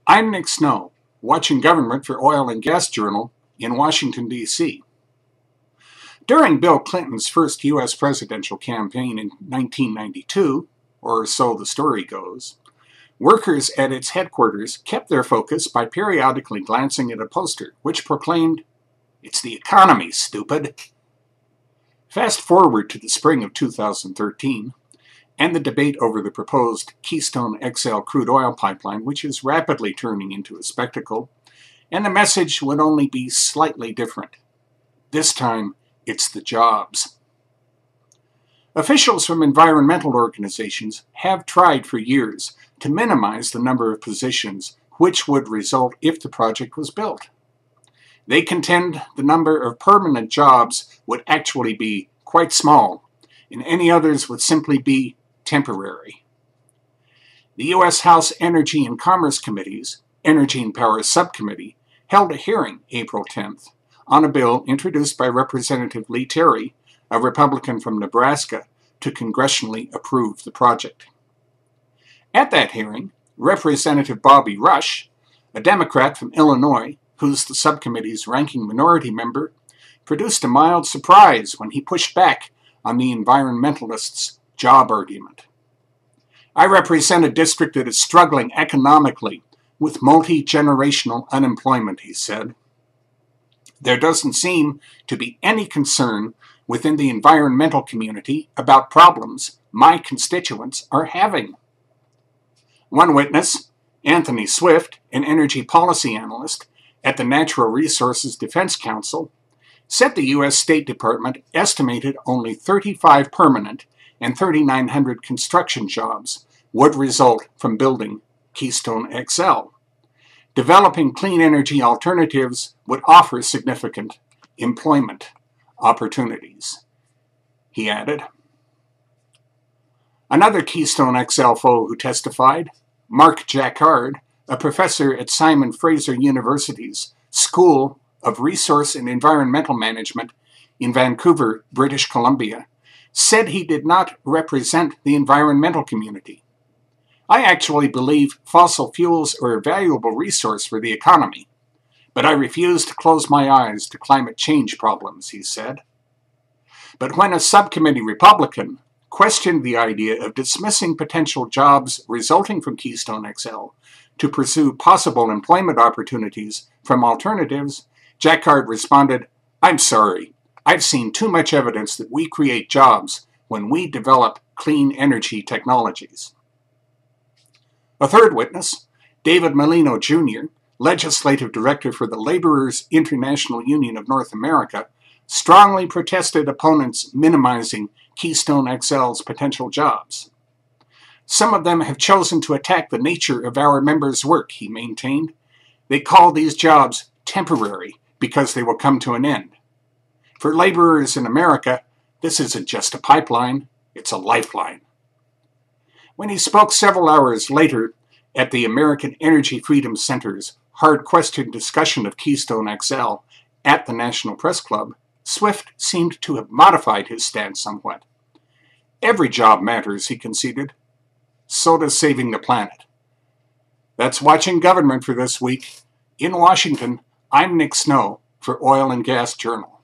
I'm Nick Snow, watching Government for Oil and Gas Journal in Washington, D.C. During Bill Clinton's first U.S. presidential campaign in 1992, or so the story goes, workers at its headquarters kept their focus by periodically glancing at a poster which proclaimed, "It's the economy, stupid." Fast forward to the spring of 2013, and the debate over the proposed Keystone XL crude oil pipeline, which is rapidly turning into a spectacle, and the message would only be slightly different. This time, it's the jobs. Officials from environmental organizations have tried for years to minimize the number of positions which would result if the project was built. They contend the number of permanent jobs would actually be quite small, and any others would simply be temporary. The U.S. House Energy and Commerce Committee's Energy and Power Subcommittee held a hearing April 10th on a bill introduced by Representative Lee Terry, a Republican from Nebraska, to congressionally approve the project. At that hearing, Representative Bobby Rush, a Democrat from Illinois, who's the subcommittee's ranking minority member, produced a mild surprise when he pushed back on the environmentalists' job argument. "I represent a district that is struggling economically with multi-generational unemployment," he said. "There doesn't seem to be any concern within the environmental community about problems my constituents are having." One witness, Anthony Swift, an energy policy analyst at the Natural Resources Defense Council, said the U.S. State Department estimated only 35 permanent and 3,900 construction jobs would result from building Keystone XL. Developing clean energy alternatives would offer significant employment opportunities, he added. Another Keystone XL foe who testified, Mark Jacquard, a professor at Simon Fraser University's School of Resource and Environmental Management in Vancouver, British Columbia, said he did not represent the environmental community. "I actually believe fossil fuels are a valuable resource for the economy, but I refuse to close my eyes to climate change problems," he said. But when a subcommittee Republican questioned the idea of dismissing potential jobs resulting from Keystone XL to pursue possible employment opportunities from alternatives, Jacquard responded, "I'm sorry. I've seen too much evidence that we create jobs when we develop clean energy technologies." A third witness, David Molino Jr., legislative director for the Laborers International Union of North America, strongly protested opponents minimizing Keystone XL's potential jobs. "Some of them have chosen to attack the nature of our members' work," he maintained. "They call these jobs temporary because they will come to an end. For laborers in America, this isn't just a pipeline, it's a lifeline." When he spoke several hours later at the American Energy Freedom Center's hard question discussion of Keystone XL at the National Press Club, Swift seemed to have modified his stance somewhat. "Every job matters," he conceded. "So does saving the planet." That's Watching Government for this week. In Washington, I'm Nick Snow for Oil and Gas Journal.